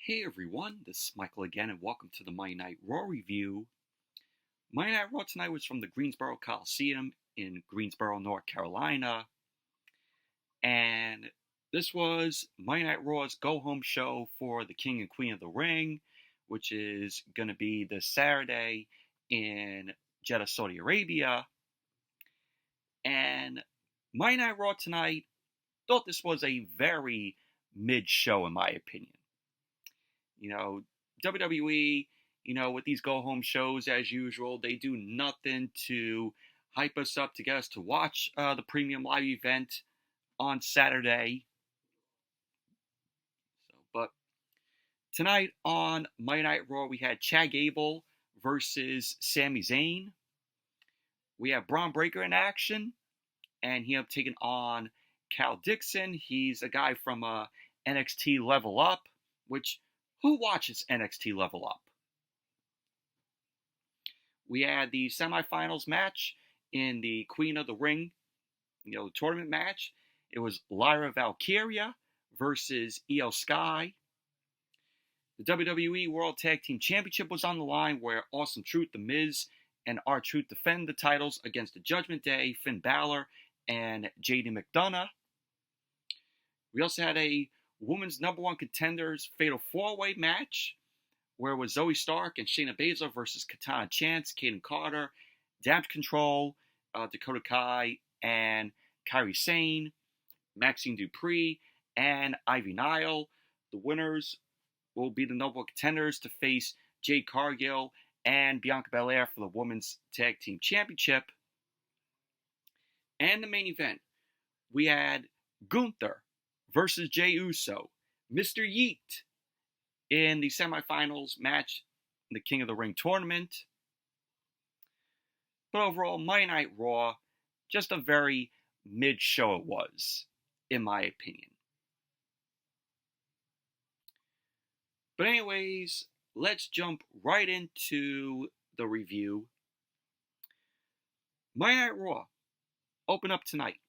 Hey everyone, this is Michael again, and welcome to the Monday Night Raw review. Monday Night Raw tonight was from the Greensboro Coliseum in Greensboro, North Carolina. And this was Monday Night Raw's go-home show for the King and Queen of the Ring, which is going to be this Saturday in Jeddah, Saudi Arabia. And Monday Night Raw tonight, thought this was a very mid-show in my opinion. WWE, with these go-home shows, as usual, they do nothing to hype us up to get us to watch the premium live event on Saturday. But tonight on Monday Night Raw, we had Gable versus Sami Zayn. We have Bron Breakker in action, and he up taking on Dixon. He's a guy from NXT Level Up, which... who watches NXT Level Up? We had the semifinals match in the Queen of the Ring, tournament match. It was Lyra Valkyria versus Iyo Sky. The WWE World Tag Team Championship was on the line, where AwesomeTruth, The Miz, and R-Truth defend the titles against the Judgment Day, Finn Balor, and JD McDonagh. We also had a women's number one contenders fatal four-way match, where it was Zoey Stark and Shayna Baszler versus Katana Chance, Kayden Carter, Damage Control, Dakota Kai, and Kairi Sane, Maxxine Dupri, and Ivy Nile. The winners will be the number one contenders to face Jade Cargill and Bianca Belair for the Women's Tag Team Championship. And the main event, we had Gunther versus Jey Uso, Mr. Yeet, in the semifinals match in the King of the Ring tournament. But overall, Monday Night Raw, just a very mid-show it was, in my opinion. But anyways, let's jump right into the review. Monday Night Raw open up tonight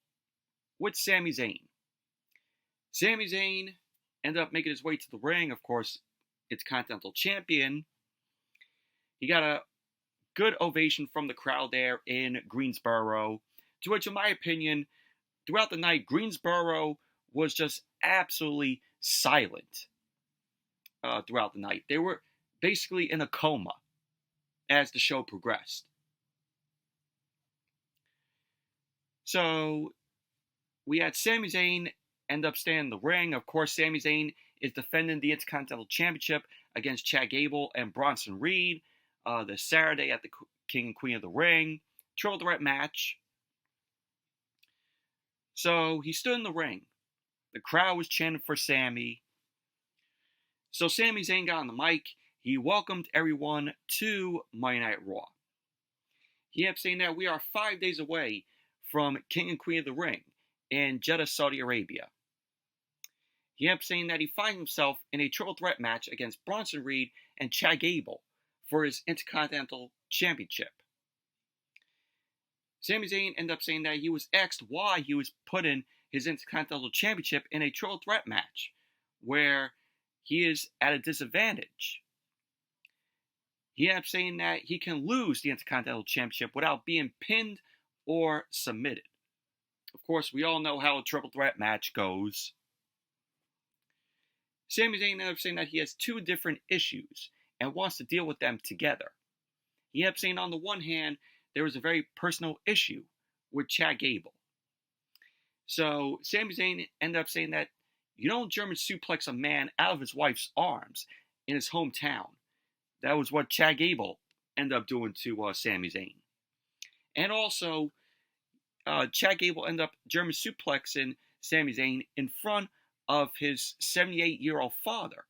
with Sami Zayn. Sami Zayn ended up making his way to the ring. Of course, it's Continental Champion. He got a good ovation from the crowd there in Greensboro, to which, in my opinion, throughout the night, Greensboro was just absolutely silent throughout the night. They were basically in a coma as the show progressed. So, we had Sami Zayn end up staying in the ring. Of course, Sami Zayn is defending the Intercontinental Championship against Gable and Bronson Reed this Saturday at the King and Queen of the Ring triple threat match. So he stood in the ring. The crowd was chanting for Sami. So Sami Zayn got on the mic. He welcomed everyone to Monday Night Raw. He kept saying that we are 5 days away from King and Queen of the Ring in Jeddah, Saudi Arabia. He kept saying that he finds himself in a triple threat match against Bronson Reed and Gable for his Intercontinental Championship. Sami Zayn ended up saying that he was asked why he was putting his Intercontinental Championship in a triple threat match, where he is at a disadvantage. He ended up saying that he can lose the Intercontinental Championship without being pinned or submitted. Of course, we all know how a triple threat match goes. Sami Zayn ended up saying that he has two different issues and wants to deal with them together. He ended up saying on the one hand, there was a very personal issue with Gable. So Sami Zayn ended up saying that you don't German suplex a man out of his wife's arms in his hometown. That was what Gable ended up doing to Sami Zayn. And also, Gable ended up German suplexing Sami Zayn in front of his 78-year-old father.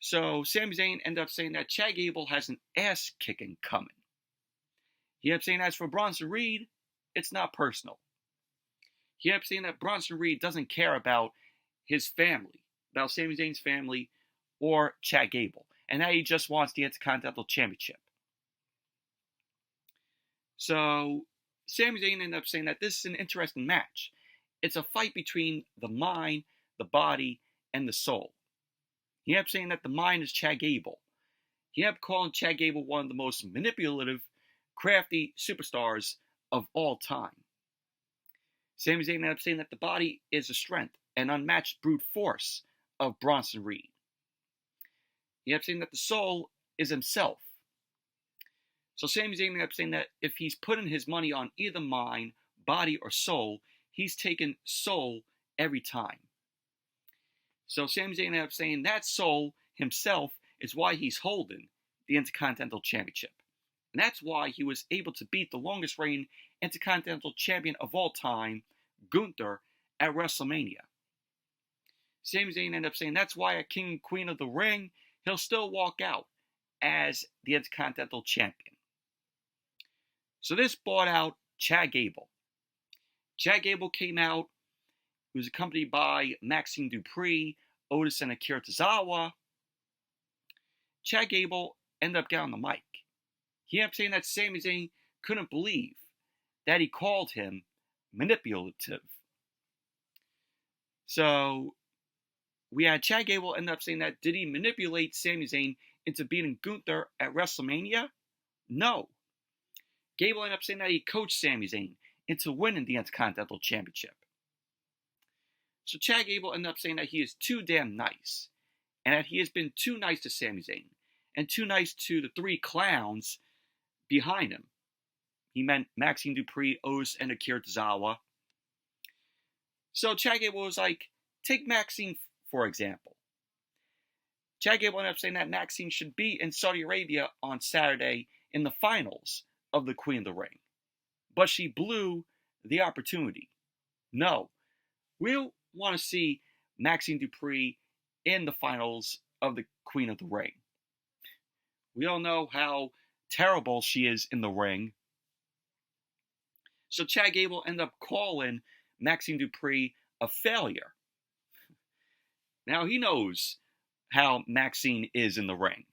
So Sami Zayn ended up saying that Gable has an ass-kicking coming. He ended up saying as for Bronson Reed, it's not personal. He ended up saying that Bronson Reed doesn't care about his family, about Sami Zayn's family, or Gable, and that he just wants the Intercontinental Championship. So Sami Zayn ended up saying that this is an interesting match. It's a fight between the mind, the body, and the soul. He ended up saying that the mind is Chad Gable. He ended up calling Chad Gable one of the most manipulative, crafty superstars of all time. Sami Zayn ended up saying that the body is the strength and unmatched brute force of Bronson Reed. He ended up saying that the soul is himself. So Sami Zayn ended up saying that if he's putting his money on either mind, body, or soul, he's taking soul every time. So Sami Zayn ended up saying that soul himself is why he's holding the Intercontinental Championship. And that's why he was able to beat the longest reigning Intercontinental Champion of all time, Gunther, at WrestleMania. Sami Zayn ended up saying that's why at King and Queen of the Ring, he'll still walk out as the Intercontinental Champion. So this brought out Chad Gable. Chad Gable came out. He was accompanied by Maxxine Dupri, Otis, and Akira Tozawa. Chad Gable ended up getting on the mic. He ended up saying that Sami Zayn couldn't believe that he called him manipulative. So we had Chad Gable end up saying that, did he manipulate Sami Zayn into beating Gunther at WrestleMania? No. Gable ended up saying that he coached Sami Zayn into winning the Intercontinental Championship. So Chad Gable ended up saying that he is too damn nice, and that he has been too nice to Sami Zayn, and too nice to the three clowns behind him. He meant Maxxine Dupri, Otis, and Akira Tozawa. So Chad Gable was like, take Maxxine for example. Chad Gable ended up saying that Maxxine should be in Saudi Arabia on Saturday in the finals of the Queen of the Ring. But she blew the opportunity. No, we want to see Maxxine Dupri in the finals of the Queen of the Ring. We all know how terrible she is in the ring. So Chad Gable ended up calling Maxxine Dupri a failure. Now he knows how Maxxine is in the ring.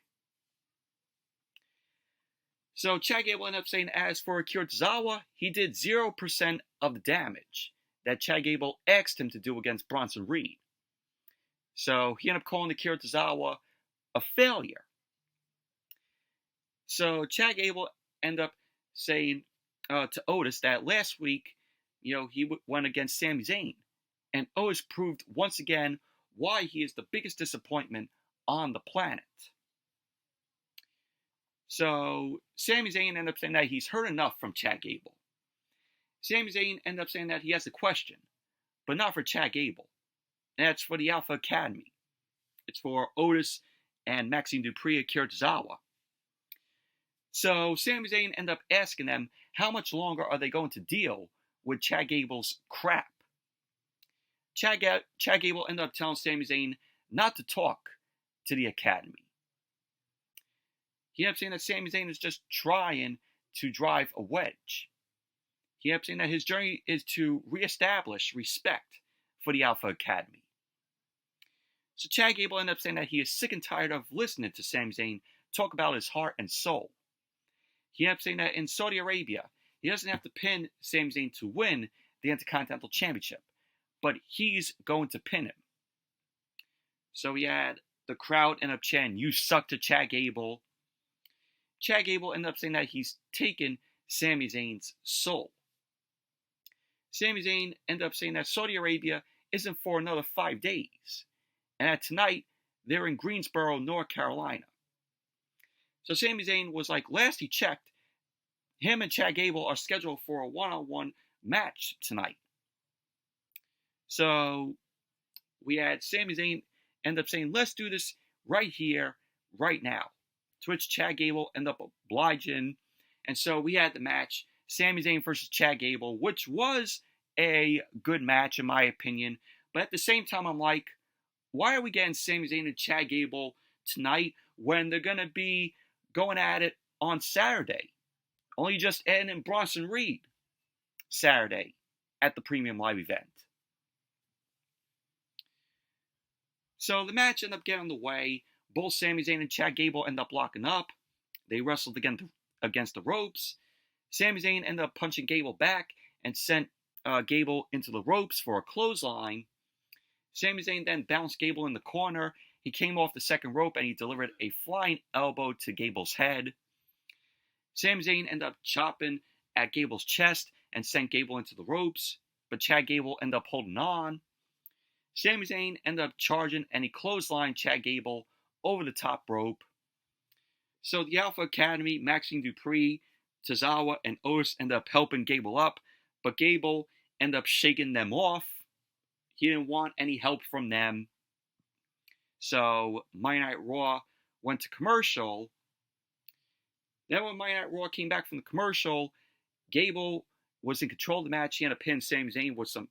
So Chad Gable ended up saying, as for Akira Tozawa, he did 0% of the damage that Chad Gable asked him to do against Bronson Reed. So he ended up calling Akira Tozawa a failure. So Chad Gable ended up saying to Otis that last week, he went against Sami Zayn. And Otis proved once again why he is the biggest disappointment on the planet. So Sami Zayn ended up saying that he's heard enough from Chad Gable. Sami Zayn ended up saying that he has a question, but not for Chad Gable. And that's for the Alpha Academy. It's for Otis and Maxxine Dupri, Akira Tozawa. So Sami Zayn ended up asking them how much longer are they going to deal with Chad Gable's crap. Chad Gable ended up telling Sami Zayn not to talk to the Academy. He ended up saying that Sami Zayn is just trying to drive a wedge. He ended up saying that his journey is to reestablish respect for the Alpha Academy. So Chad Gable ended up saying that he is sick and tired of listening to Sami Zayn talk about his heart and soul. He ended up saying that in Saudi Arabia, he doesn't have to pin Sami Zayn to win the Intercontinental Championship, but he's going to pin him. So he had the crowd end up chanting, "You suck," to Chad Gable. Chad Gable ended up saying that he's taken Sami Zayn's soul. Sami Zayn ended up saying that Saudi Arabia isn't for another 5 days, and that tonight they're in Greensboro, North Carolina. So Sami Zayn was like, last he checked, him and Chad Gable are scheduled for a one-on-one match tonight. So we had Sami Zayn end up saying, let's do this right here, right now. To which Chad Gable ended up obliging. And so we had the match, Sami Zayn versus Chad Gable, which was a good match in my opinion. But at the same time, I'm like, why are we getting Sami Zayn and Chad Gable tonight when they're going to be going at it on Saturday? Only just adding in Bronson Reed Saturday at the Premium Live event. So the match ended up getting underway. Both Sami Zayn and Chad Gable ended up locking up. They wrestled against the ropes. Sami Zayn ended up punching Gable back and sent Gable into the ropes for a clothesline. Sami Zayn then bounced Gable in the corner, He came off the second rope and he delivered a flying elbow to Gable's head. Sami Zayn ended up chopping at Gable's chest and sent Gable into the ropes, but Chad Gable ended up holding on. Sami Zayn ended up charging and he clotheslined Chad Gable over the top rope. So the Alpha Academy, Maxxine Dupri, Tozawa, and Otis ended up helping Gable up, but Gable ended up shaking them off. He didn't want any help from them. So Monday Night Raw went to commercial. Then when Monday Night Raw came back from the commercial, Gable was in control of the match. He ended up pinning Sami Zayn with some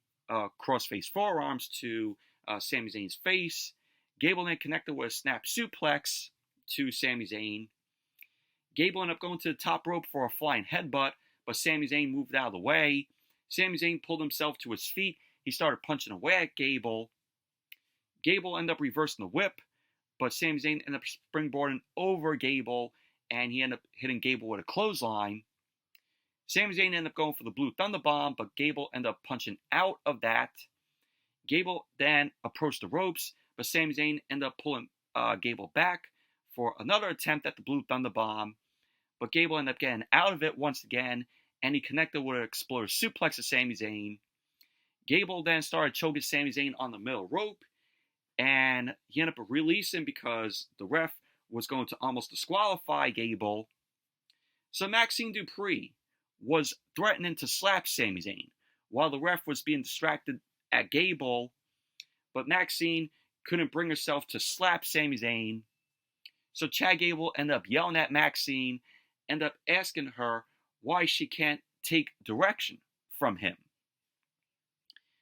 cross-face forearms to Sami Zayn's face. Gable then connected with a snap suplex to Sami Zayn. Gable ended up going to the top rope for a flying headbutt, but Sami Zayn moved out of the way. Sami Zayn pulled himself to his feet. He started punching away at Gable. Gable ended up reversing the whip, but Sami Zayn ended up springboarding over Gable, and he ended up hitting Gable with a clothesline. Sami Zayn ended up going for the Blue Thunder Bomb, but Gable ended up punching out of that. Gable then approached the ropes, but Sami Zayn ended up pulling Gable back for another attempt at the Blue Thunder Bomb. But Gable ended up getting out of it once again, and he connected with an exploder suplex to Sami Zayn. Gable then started choking Sami Zayn on the middle rope, and he ended up releasing because the ref was going to almost disqualify Gable. So Maxxine Dupri was threatening to slap Sami Zayn while the ref was being distracted at Gable, but Maxxine couldn't bring herself to slap Sami Zayn. So Chad Gable ended up yelling at Maxxine, ended up asking her why she can't take direction from him.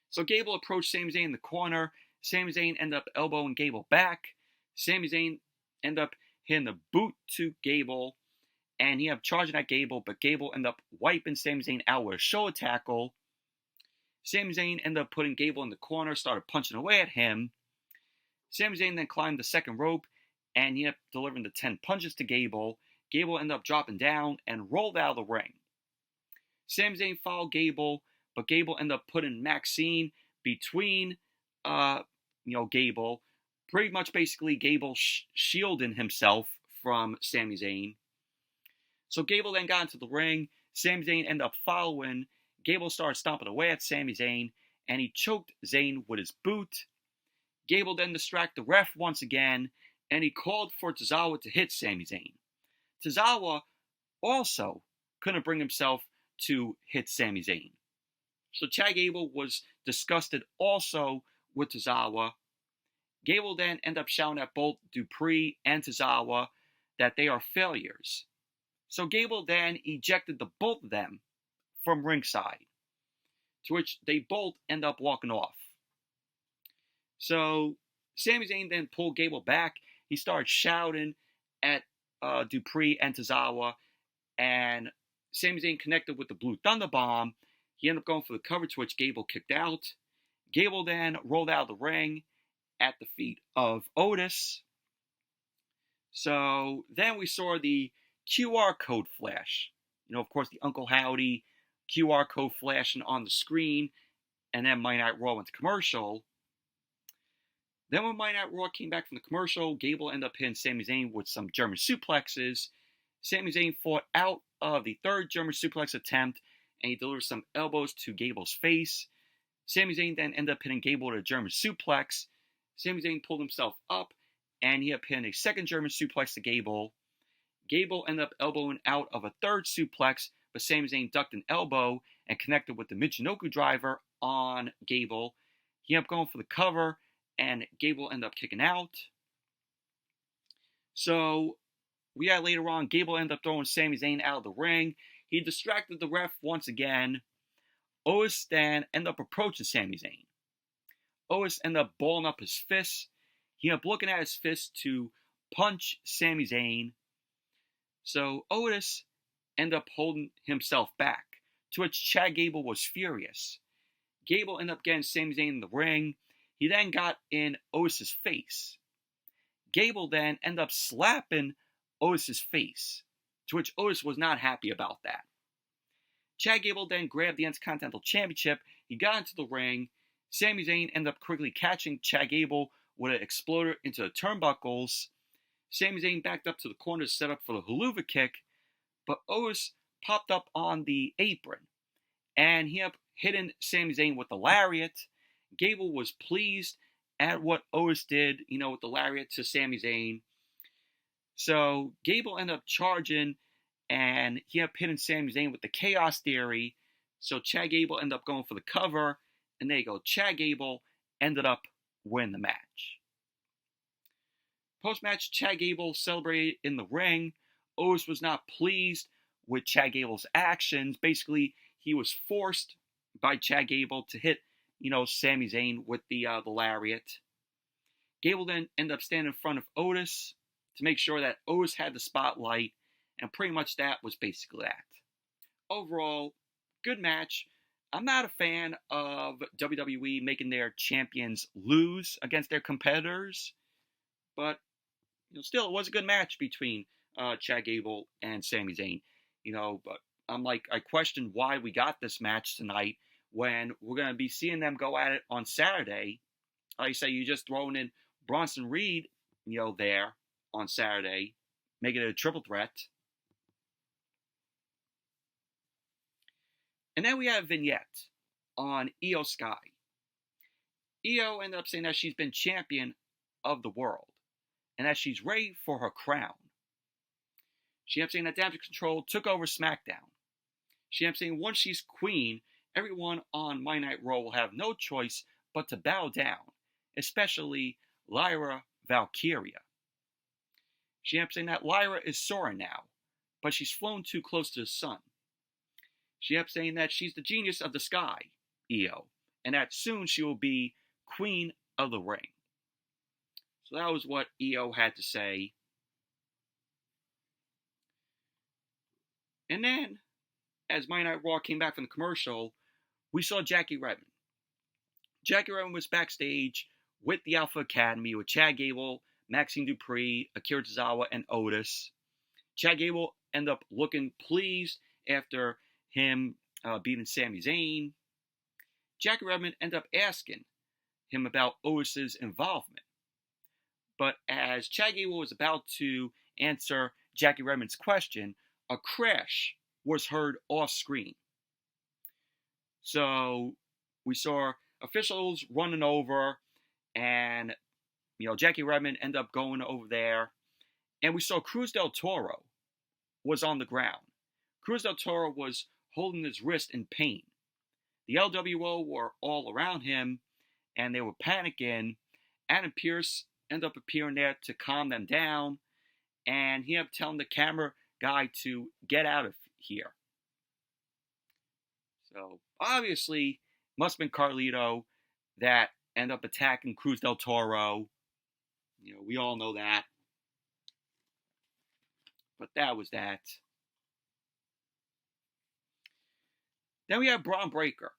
So Gable approached Sami Zayn in the corner. Sami Zayn ended up elbowing Gable back. Sami Zayn ended up hitting the boot to Gable, and he ended up charging at Gable, but Gable ended up wiping Sami Zayn out with a shoulder tackle. Sami Zayn ended up putting Gable in the corner, started punching away at him. Sami Zayn then climbed the second rope, and he ended up delivering the 10 punches to Gable. Gable ended up dropping down and rolled out of the ring. Sami Zayn followed Gable, but Gable ended up putting Maxxine between, Gable. Pretty much basically Gable shielding himself from Sami Zayn. So Gable then got into the ring. Sami Zayn ended up following. Gable started stomping away at Sami Zayn, and he choked Zayn with his boot. Gable then distracted the ref once again, and he called for Tozawa to hit Sami Zayn. Tozawa also couldn't bring himself to hit Sami Zayn. So Chad Gable was disgusted also with Tozawa. Gable then ended up shouting at both Dupri and Tozawa that they are failures. So Gable then ejected the both of them from ringside, to which they both end up walking off. So Sami Zayn then pulled Gable back. He started shouting at Dupri and Tozawa, and Sami Zayn connected with the Blue Thunder Bomb. He ended up going for the cover, to which Gable kicked out. Gable then rolled out of the ring at the feet of Otis. So then we saw the QR code flash. Of course, the Uncle Howdy QR code flashing on the screen, and then Monday Night Raw went to commercial. Then when Monday Night Raw came back from the commercial, Gable ended up hitting Sami Zayn with some German suplexes. Sami Zayn fought out of the third German suplex attempt, and he delivered some elbows to Gable's face. Sami Zayn then ended up hitting Gable with a German suplex. Sami Zayn pulled himself up, and he ended up hitting a second German suplex to Gable. Gable ended up elbowing out of a third suplex, but Sami Zayn ducked an elbow and connected with the Michinoku driver on Gable. He ended up going for the cover, and Gable ended up kicking out. So we had later on, Gable ended up throwing Sami Zayn out of the ring. He distracted the ref once again. Otis then ended up approaching Sami Zayn. Otis ended up balling up his fists. He ended up looking at his fists to punch Sami Zayn. So Otis ended up holding himself back, to which Chad Gable was furious. Gable ended up getting Sami Zayn in the ring. He then got in Otis' face. Gable then ended up slapping Otis' face, to which Otis was not happy about that. Chad Gable then grabbed the Intercontinental Championship. He got into the ring. Sami Zayn ended up quickly catching Chad Gable would have exploded into the turnbuckles. Sami Zayn backed up to the corner to set up for the haluva kick, but Otis popped up on the apron, and he up hitting Sami Zayn with the lariat. Gable was pleased at what Otis did, with the lariat to Sami Zayn. So Gable ended up charging, and he up hitting Sami Zayn with the Chaos Theory. So Chad Gable ended up going for the cover, and there you go. Chad Gable ended up winning the match. Post-match, Chad Gable celebrated in the ring. Otis was not pleased with Chad Gable's actions. Basically, he was forced by Chad Gable to hit, Sami Zayn with the lariat. Gable then ended up standing in front of Otis to make sure that Otis had the spotlight, and pretty much that was basically that. Overall, good match. I'm not a fan of WWE making their champions lose against their competitors, but still, it was a good match between Chad Gable and Sami Zayn. But I question why we got this match tonight when we're going to be seeing them go at it on Saturday. Like I say, you're just throwing in Bronson Reed, there on Saturday, making it a triple threat. And then we have a vignette on Iyo Sky. Iyo ended up saying that she's been champion of the world, and that she's ready for her crown. She ended up saying that Damage Control took over SmackDown. She ended up saying once she's queen, everyone on Monday Night Raw will have no choice but to bow down, especially Lyra Valkyria. She ended up saying that Lyra is soaring now, but she's flown too close to the sun. She ended up saying that she's the genius of the sky, Iyo, and that soon she will be queen of the ring. So that was what Iyo had to say. And then, as Monday Night Raw came back from the commercial, we saw Jackie Redmond. Jackie Redmond was backstage with the Alpha Academy with Chad Gable, Maxxine Dupri, Akira Tozawa, and Otis. Chad Gable ended up looking pleased after him beating Sami Zayn. Jackie Redmond ended up asking him about Otis's involvement. But as Chad Gable was about to answer Jackie Redmond's question, a crash was heard off screen. So we saw officials running over, and Jackie Redmond ended up going over there, and we saw Cruz del Toro was on the ground. Cruz del Toro was holding his wrist in pain. The LWO were all around him, and they were panicking. Adam Pearce ended up appearing there to calm them down, and he ended up telling the camera guy to get out of here. So obviously, must have been Carlito that ended up attacking Cruz del Toro. We all know that. But that was that. Then we have Bron Breakker.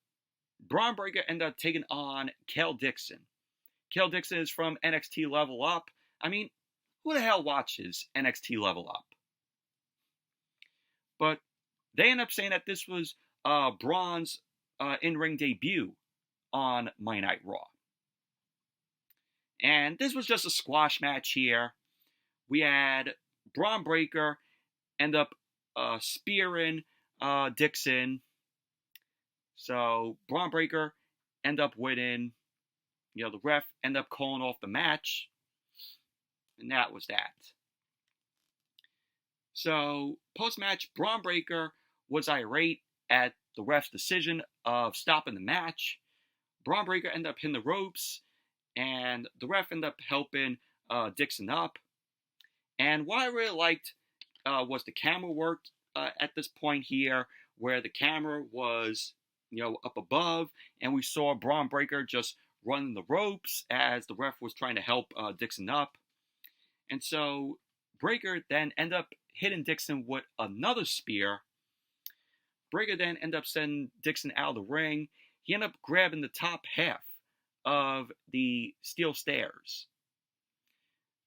Bron Breakker ended up taking on Kale Dixon. Kale Dixon is from NXT Level Up. I mean, who the hell watches NXT Level Up? But they end up saying that this was Bron's in-ring debut on Monday Night Raw. And this was just a squash match here. We had Bron Breakker end up spearing Dixon. So Bron Breakker end up winning. The ref end up calling off the match. And that was that. So post-match, Bron Breakker was irate at the ref's decision of stopping the match. Bron Breakker ended up hitting the ropes, and the ref ended up helping Dixon up. And what I really liked was the camera work at this point here, where the camera was, up above, and we saw Bron Breakker just running the ropes as the ref was trying to help Dixon up. And so Breakker then ended up hitting Dixon with another spear. Breakker then ended up sending Dixon out of the ring. He ended up grabbing the top half of the steel stairs.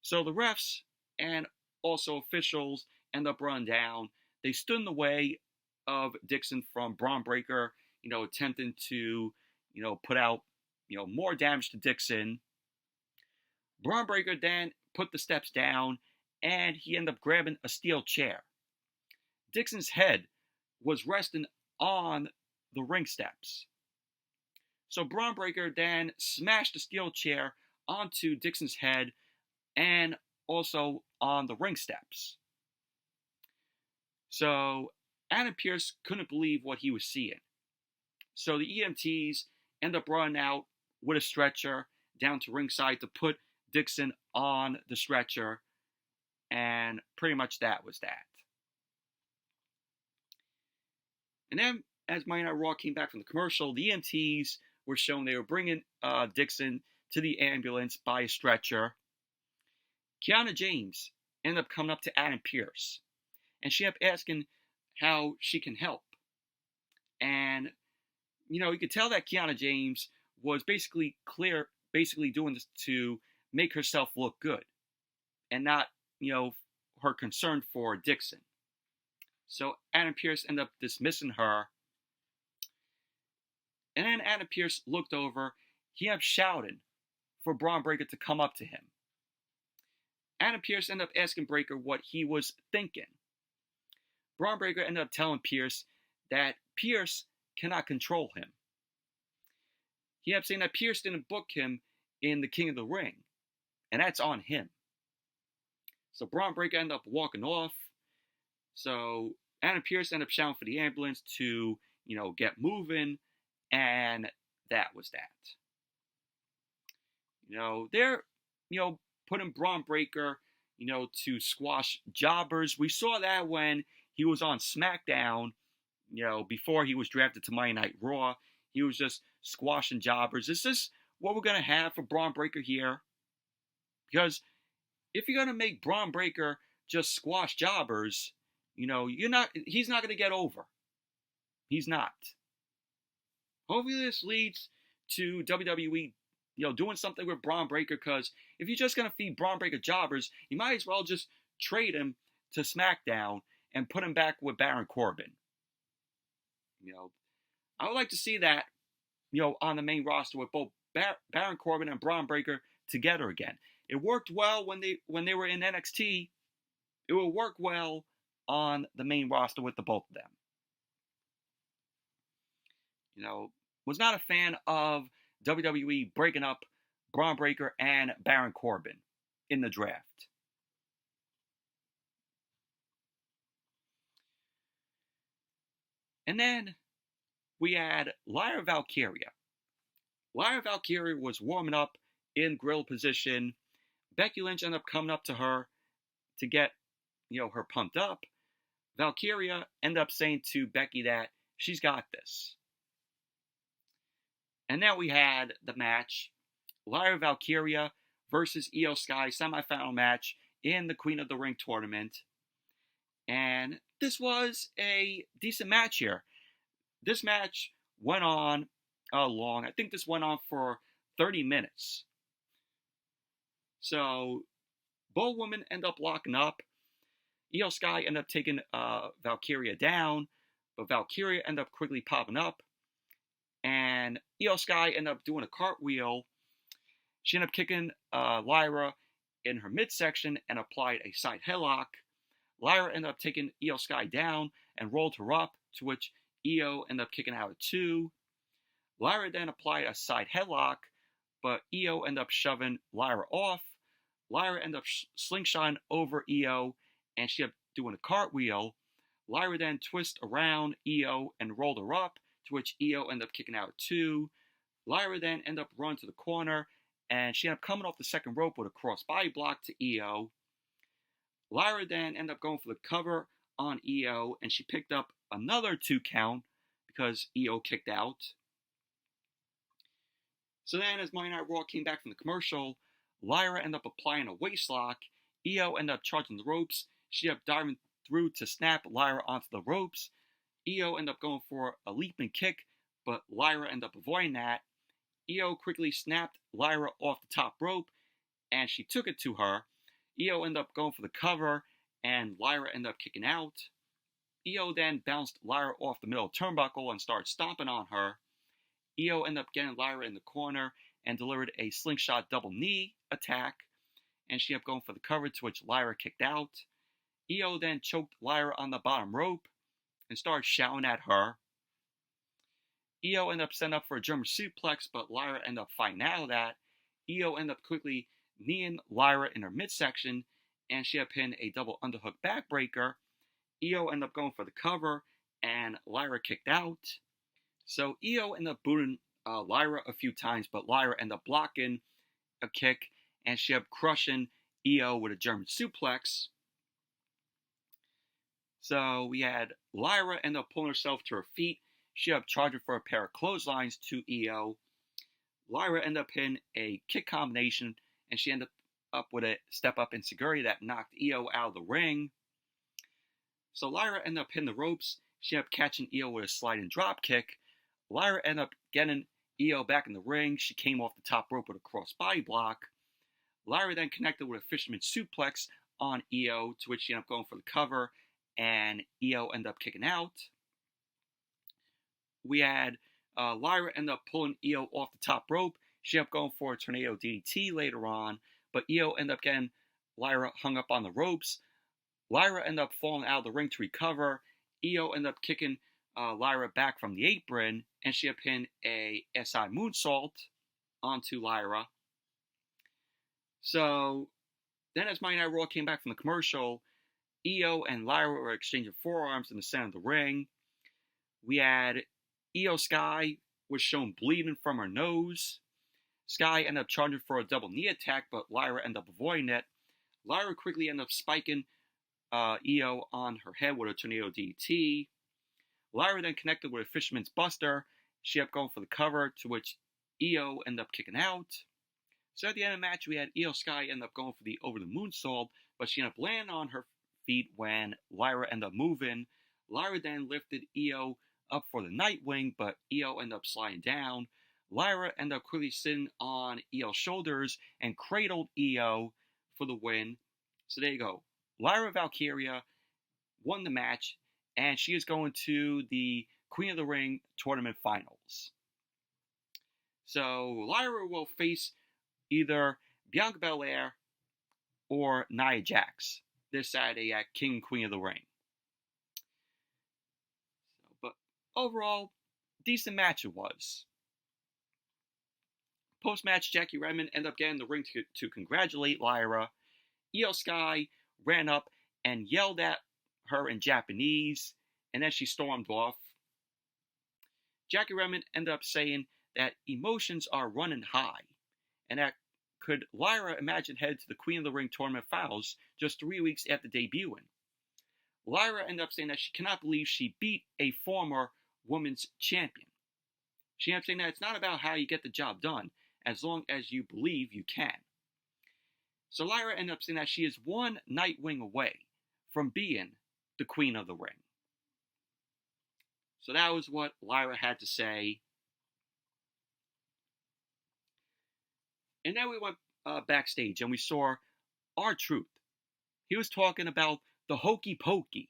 So the refs and also officials end up running down. They stood in the way of Dixon from Bron Breakker, attempting to, put out, more damage to Dixon. Braun Breaker then put the steps down, and he ended up grabbing a steel chair. Dixon's head was resting on the ring steps. So Braun Breaker then smashed the steel chair onto Dixon's head and also on the ring steps. So Adam Pearce couldn't believe what he was seeing. So the EMTs end up running out with a stretcher down to ringside to put Dixon on the stretcher, and pretty much that was that. And then, as Monday Night Raw came back from the commercial, the EMTs were shown they were bringing Dixon to the ambulance by a stretcher. Kiana James ended up coming up to Adam Pearce, and she ended up asking how she can help. And, you could tell that Kiana James was basically doing this to make herself look good and not, her concern for Dixon. So Adam Pearce ended up dismissing her. And then Adam Pearce looked over. He ended up shouting for Braun Breaker to come up to him. Adam Pearce ended up asking Breaker what he was thinking. Braun Breaker ended up telling Pearce that Pearce cannot control him. He ended up saying that Pearce didn't book him in the King of the Ring, and that's on him. So Braun Breaker ended up walking off. So Adam Pearce ended up shouting for the ambulance to, get moving, and that was that. They're, putting Braun Breaker, to squash jobbers. We saw that when he was on SmackDown, before he was drafted to Monday Night Raw. He was just squashing jobbers. Is this what we're going to have for Braun Breaker here? Because if you're going to make Braun Breaker just squash jobbers, he's not going to get over. He's not. Hopefully this leads to WWE, doing something with Braun Breaker, because if you're just going to feed Braun Breaker jobbers, you might as well just trade him to SmackDown and put him back with Baron Corbin. I would like to see that, on the main roster with both Baron Corbin and Braun Breaker together again. It worked well when they were in NXT. It will work well on the main roster with the both of them. Was not a fan of WWE breaking up Braun Breaker and Baron Corbin in the draft. And then we had Lyra Valkyria. Lyra Valkyria was warming up in grill position. Becky Lynch ended up coming up to her to get, her pumped up. Valkyria ended up saying to Becky that she's got this. And now we had the match, Lyra Valkyria versus Iyo Sky semifinal match in the Queen of the Ring tournament. And this was a decent match here. This match went on long. I think this went on for 30 minutes. So both women end up locking up. Iyo Sky ended up taking Valkyria down, but Valkyria ended up quickly popping up. And Iyo Sky ended up doing a cartwheel. She ended up kicking Lyra in her midsection and applied a side headlock. Lyra ended up taking Iyo Sky down and rolled her up, to which Iyo ended up kicking out at 2. Lyra then applied a side headlock, but Iyo ended up shoving Lyra off. Lyra ended up slingshotting over Iyo, and she ended up doing a cartwheel. Lyra then twisted around Iyo and rolled her up, to which Iyo ended up kicking out at 2. Lyra then ended up running to the corner, and she ended up coming off the second rope with a crossbody block to Iyo. Lyra then ended up going for the cover on Iyo, and she picked up another 2 count because Iyo kicked out. So then, as Monday Night Raw came back from the commercial, Lyra ended up applying a waistlock. Iyo ended up charging the ropes. She ended up diving through to snap Lyra onto the ropes. Iyo ended up going for a leaping kick, but Lyra ended up avoiding that. Iyo quickly snapped Lyra off the top rope, and she took it to her. Iyo ended up going for the cover, and Lyra ended up kicking out. Iyo then bounced Lyra off the middle turnbuckle and started stomping on her. Iyo ended up getting Lyra in the corner and delivered a slingshot double knee attack, and she kept going for the cover, to which Lyra kicked out. Iyo then choked Lyra on the bottom rope and started shouting at her. Iyo ended up setting up for a German suplex, but Lyra ended up fighting out of that. Iyo ended up quickly kneeing Lyra in her midsection, and she had pinned a double underhook backbreaker. Iyo ended up going for the cover, and Lyra kicked out. So Iyo ended up booting Lyra a few times, but Lyra ended up blocking a kick, and she ended up crushing Iyo with a German suplex. So we had Lyra end up pulling herself to her feet. She ended up charging for a pair of clotheslines to Iyo. Lyra ended up hitting a kick combination, and she ended up with a step-up enziguri that knocked Iyo out of the ring. So Lyra ended up hitting the ropes. She ended up catching Iyo with a sliding drop kick. Lyra ended up getting Iyo back in the ring. She came off the top rope with a crossbody block. Lyra then connected with a fisherman suplex on Iyo, to which she ended up going for the cover, and Iyo ended up kicking out. We had Lyra ended up pulling Iyo off the top rope. She ended up going for a tornado DDT later on, but Iyo ended up getting Lyra hung up on the ropes. Lyra ended up falling out of the ring to recover. Iyo ended up kicking Lyra back from the apron, and she had pinned a SI moonsault onto Lyra. So then as Monday Night Raw came back from the commercial, Iyo and Lyra were exchanging forearms in the center of the ring. We had Iyo Sky was shown bleeding from her nose. Sky ended up charging for a double knee attack, but Lyra ended up avoiding it. Lyra quickly ended up spiking Iyo on her head with a tornado DDT. Lyra then connected with a fisherman's buster. She ended up going for the cover, to which Iyo ended up kicking out. So at the end of the match, we had Iyo Sky end up going for the over the moonsault, but she ended up landing on her feet when Lyra ended up moving. Lyra then lifted Iyo up for the Nightwing, but Iyo ended up sliding down. Lyra ended up quickly sitting on Iyo's shoulders and cradled Iyo for the win. So there you go. Lyra Valkyria won the match, and she is going to the Queen of the Ring tournament finals. So Lyra will face either Bianca Belair or Nia Jax this Saturday at King Queen of the Ring. But overall, decent match it was. Post-match, Jackie Redmond ended up getting in the ring to congratulate Lyra. Iyo Sky ran up and yelled at her in Japanese, and then she stormed off. Jackie Redmond ended up saying that emotions are running high, and that could Lyra imagine headed to the Queen of the Ring tournament finals just 3 weeks after debuting. Lyra ended up saying that she cannot believe she beat a former women's champion. She ended up saying that it's not about how you get the job done, as long as you believe you can. So Lyra ended up saying that she is one Nightwing away from being the Queen of the Ring. So that was what Lyra had to say. And then we went backstage and we saw R-Truth. He was talking about the hokey pokey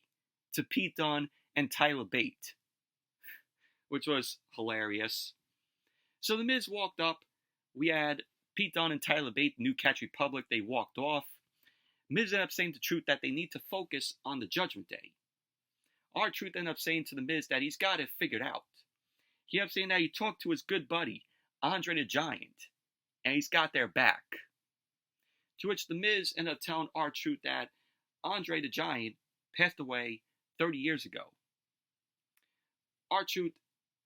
to Pete Dunne and Tyler Bate, which was hilarious. So the Miz walked up. We had Pete Dunne and Tyler Bate, New Catch Republic. They walked off. Miz ended up saying to Truth that they need to focus on the Judgment Day. R-Truth ended up saying to the Miz that he's got it figured out. He ended up saying that he talked to his good buddy, Andre the Giant, and he's got their back. To which the Miz ended up telling R-Truth that Andre the Giant passed away 30 years ago. R-Truth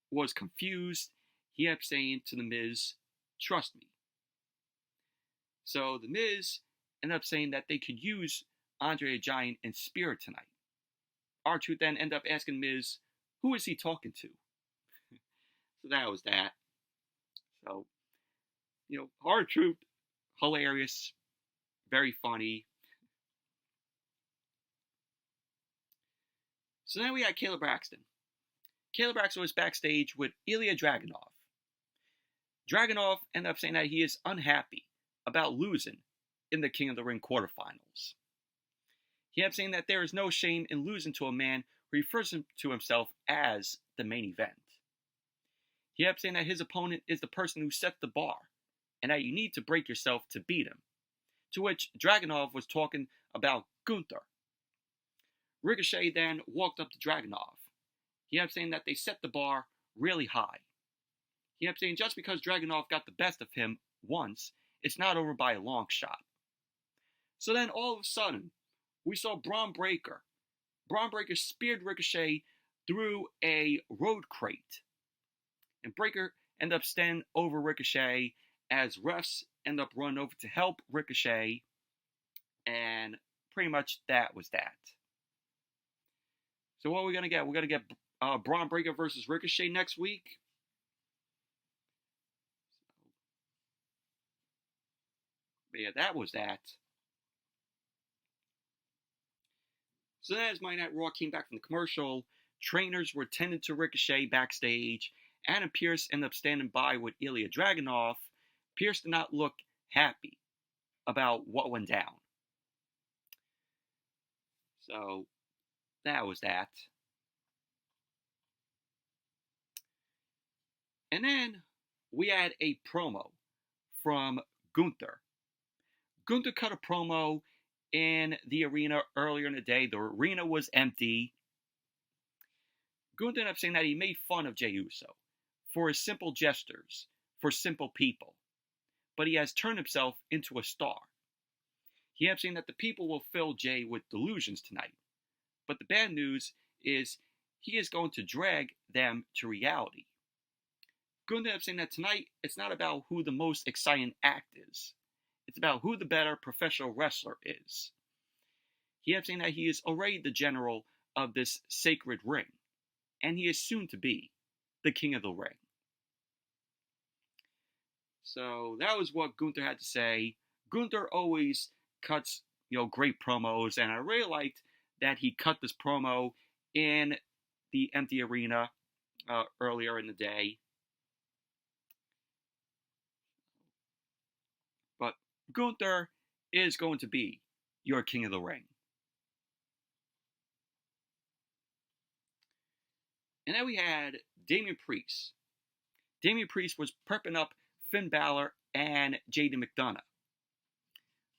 was confused. He ended up saying to the Miz, "Trust me." So the Miz ended up saying that they could use Andre the Giant in spirit tonight. R-Truth then ended up asking Miz, who is he talking to? So that was that. So, R-Truth, hilarious, very funny. So then we had Kayla Braxton. Kayla Braxton was backstage with Ilya Dragunov. Dragunov ended up saying that he is unhappy about losing in the King of the Ring quarterfinals. He ended up saying that there is no shame in losing to a man who refers to himself as the main event. He ended up saying that his opponent is the person who sets the bar, and that you need to break yourself to beat him. to which Dragunov was talking about Gunther. Ricochet then walked up to Dragunov. He kept saying that they set the bar really high. He kept saying just because Dragunov got the best of him once, it's not over by a long shot. So then all of a sudden, we saw Bron Breakker. Bron Breakker speared Ricochet through a road crate. And Breakker ended up standing over Ricochet as refs end up running over to help Ricochet. And pretty much that was that. So what are we going to get? We're going to get Bron Breakker versus Ricochet next week. But yeah, that was that. So then as Monday Night Raw came back from the commercial, trainers were tending to Ricochet backstage. Adam Pearce ended up standing by with Ilya Dragunov. Pearce did not look happy about what went down. So that was that. And then we had a promo from Gunther. Gunther cut a promo in the arena earlier in the day. The arena was empty. Gunther ended up saying that he made fun of Jey Uso for his simple gestures, for simple people. But he has turned himself into a star. He ended up saying that the people will fill Jey with delusions tonight. But the bad news is he is going to drag them to reality. Gunther ended up saying that tonight it's not about who the most exciting act is. It's about who the better professional wrestler is. He ended up saying that he is already the general of this sacred ring. And he is soon to be the king of the ring. So that was what Gunther had to say. Gunther always cuts, great promos, and I really liked that he cut this promo in the empty arena earlier in the day. But Gunther is going to be your king of the ring. And then we had Damian Priest. Damian Priest was prepping up Finn Balor and Jaden McDonagh.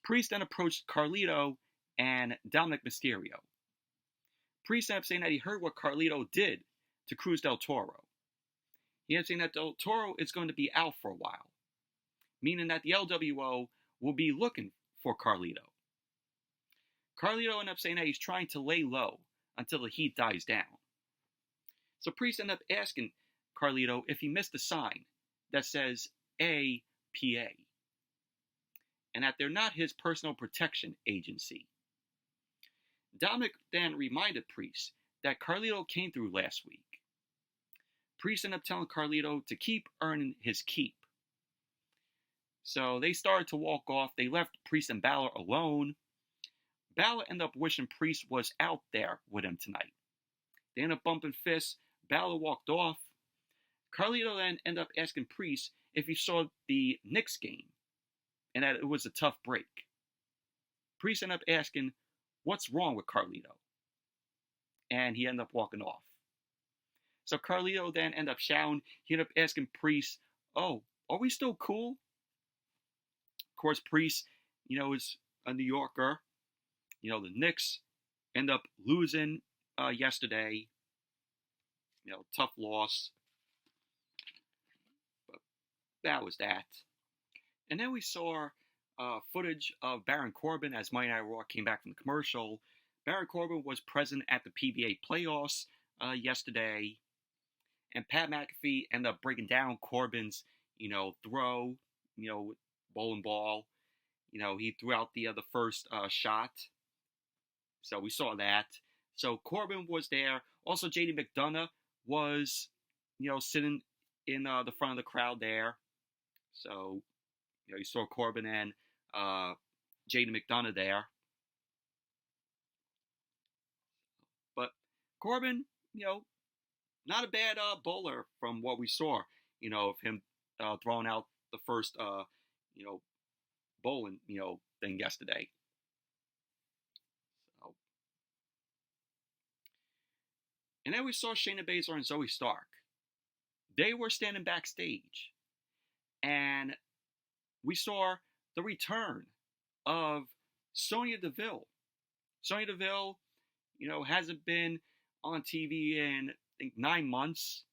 Priest then approached Carlito and Dominic Mysterio. Priest ended up saying that he heard what Carlito did to Cruz del Toro. He ended up saying that Del Toro is going to be out for a while, meaning that the LWO will be looking for Carlito. Carlito ended up saying that he's trying to lay low until the heat dies down. So Priest ended up asking Carlito if he missed a sign that says APA, and that they're not his personal protection agency. Dominic then reminded Priest that Carlito came through last week. Priest ended up telling Carlito to keep earning his keep. So they started to walk off. They left Priest and Balor alone. Balor ended up wishing Priest was out there with him tonight. They ended up bumping fists. Balor walked off. Carlito then ended up asking Priest if he saw the Knicks game and that it was a tough break. Priest ended up asking, what's wrong with Carlito? And he ended up walking off. So Carlito then ended up shouting. He ended up asking Priest, oh, are we still cool? Of course, Priest, is a New Yorker. The Knicks end up losing yesterday. Tough loss. But that was that. And then we saw footage of Baron Corbin as Monday Night Raw came back from the commercial. Baron Corbin was present at the PBA playoffs yesterday. And Pat McAfee ended up breaking down Corbin's, throw, bowling ball. He threw out the first shot. So we saw that. So Corbin was there. Also, JD McDonagh was, sitting in the front of the crowd there. So, you saw Corbin and JD McDonagh there. But Corbin, not a bad bowler from what we saw, of him throwing out the first, bowling, thing yesterday. So. And then we saw Shayna Baszler and Zoey Stark. They were standing backstage. And we saw the return of Sonya Deville. Sonya Deville, hasn't been on TV in, I think, 9 months.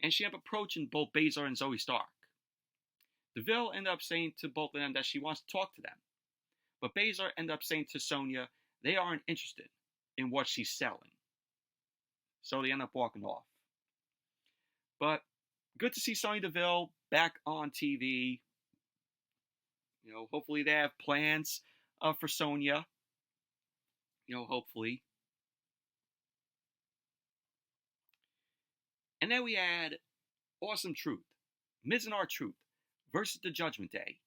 And she ended up approaching both Baszler and Zoey Stark. Deville ended up saying to both of them that she wants to talk to them. But Baszler ended up saying to Sonya they aren't interested in what she's selling. So they end up walking off. But good to see Sonya Deville back on TV. Hopefully they have plans for Sonya. Hopefully. And then we had AwesomeTruth, Miz and R-Truth versus the Judgment Day,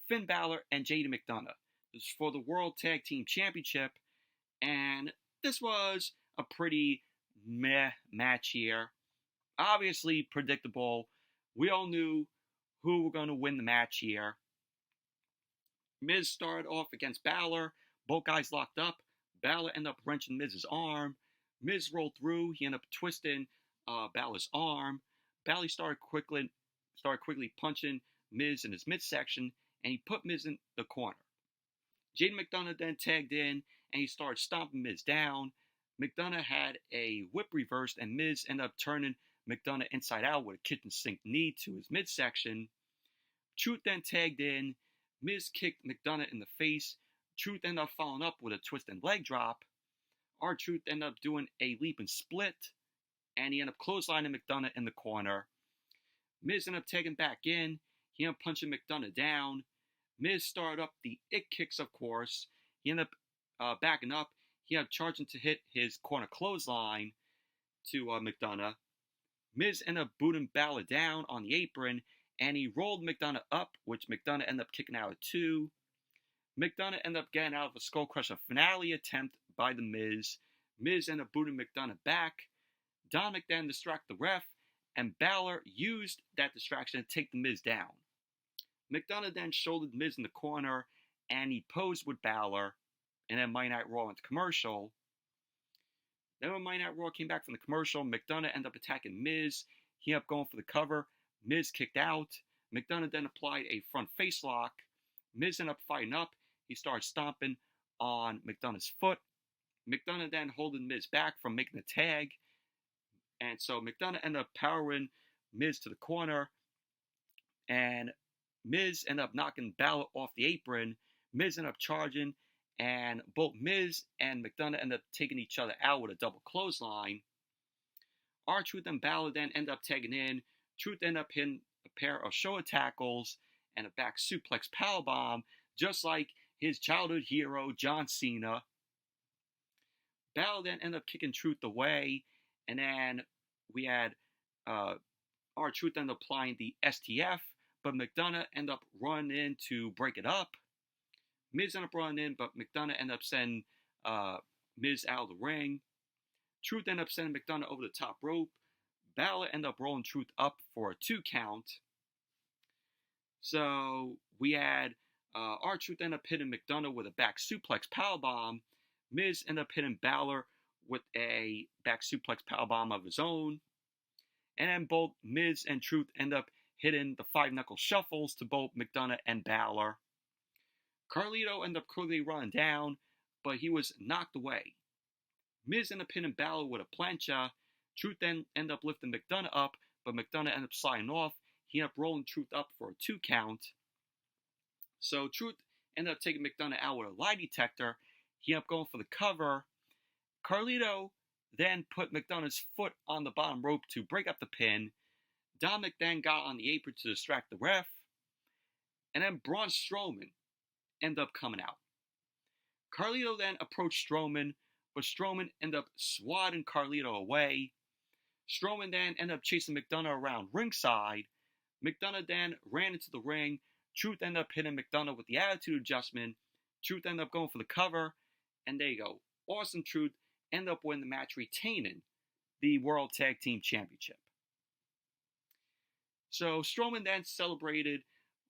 Finn Balor and JD McDonagh. This is for the World Tag Team Championship, and this was a pretty meh match here. Obviously predictable. We all knew who were going to win the match here. Miz started off against Balor. Both guys locked up. Balor ended up wrenching Miz's arm. Miz rolled through. He ended up twisting Balor's arm. Balor started quickly punching Miz in his midsection, and he put Miz in the corner. Jaden McDonagh then tagged in, and he started stomping Miz down. McDonagh had a whip reversed, and Miz ended up turning McDonagh inside out with a kitchen sink knee to his midsection. Truth then tagged in. Miz kicked McDonagh in the face. Truth ended up following up with a twist and leg drop. R-Truth ended up doing a leap and split, and he ended up clotheslining McDonagh in the corner. Miz ended up taking back in. He ended up punching McDonagh down. Miz started up the it kicks, of course. He ended up backing up. He ended up charging to hit his corner clothesline to McDonagh. Miz ended up booting Balor down on the apron, and he rolled McDonagh up, which McDonagh ended up kicking out at 2. McDonagh ended up getting out of a skull crusher finale attempt by the Miz. Miz ended up booting McDonagh back. Dominic then distracted the ref, and Balor used that distraction to take the Miz down. McDonagh then shouldered Miz in the corner, and he posed with Balor, and then Monday Night Raw went to commercial. Then when Monday Night Raw came back from the commercial, McDonagh ended up attacking Miz. He ended up going for the cover. Miz kicked out. McDonagh then applied a front face lock. Miz ended up fighting up. He started stomping on McDonagh's foot. McDonagh then holding Miz back from making a tag. And so McDonagh ended up powering Miz to the corner. And Miz ended up knocking Balor off the apron. Miz ended up charging. And both Miz and McDonagh ended up taking each other out with a double clothesline. R-Truth and Balor then ended up tagging in. Truth ended up hitting a pair of shoulder tackles and a back suplex powerbomb, just like his childhood hero, John Cena. Balor then ended up kicking Truth away, and then we had R-Truth ended up applying the STF, but McDonagh ended up running in to break it up. Miz ended up running in, but McDonagh ended up sending Miz out of the ring. Truth ended up sending McDonagh over the top rope. Balor ended up rolling Truth up for a 2 count. So we had R-Truth ended up hitting McDonagh with a back suplex powerbomb. Miz ended up hitting Balor with a back suplex powerbomb of his own. And then both Miz and Truth ended up hitting the 5-knuckle shuffles to both McDonagh and Balor. Carlito ended up quickly running down, but he was knocked away. Miz ended up hitting Balor with a plancha. Truth then ended up lifting McDonagh up, but McDonagh ended up sliding off. He ended up rolling Truth up for a 2 count. So Truth ended up taking McDonagh out with a lie detector. He ended up going for the cover. Carlito then put McDonagh's foot on the bottom rope to break up the pin. Dominic then got on the apron to distract the ref. And then Braun Strowman ended up coming out. Carlito then approached Strowman, but Strowman ended up swatting Carlito away. Strowman then ended up chasing McDonagh around ringside. McDonagh then ran into the ring. Truth ended up hitting McDonagh with the attitude adjustment. Truth ended up going for the cover. And there you go. AwesomeTruth ended up winning the match, retaining the World Tag Team Championship. So Strowman then celebrated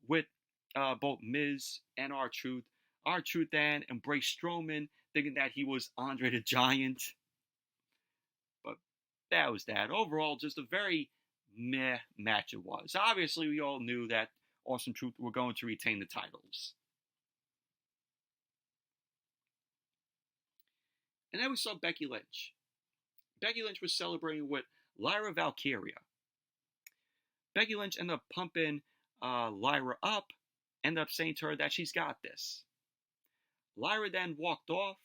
with both Miz and R-Truth. R-Truth then embraced Strowman, thinking that he was Andre the Giant. But that was that. Overall, just a very meh match it was. Obviously, we all knew that AwesomeTruth were going to retain the titles. And then we saw Becky Lynch. Becky Lynch was celebrating with Lyra Valkyria. Becky Lynch ended up pumping Lyra up, ended up saying to her that she's got this. Lyra then walked off,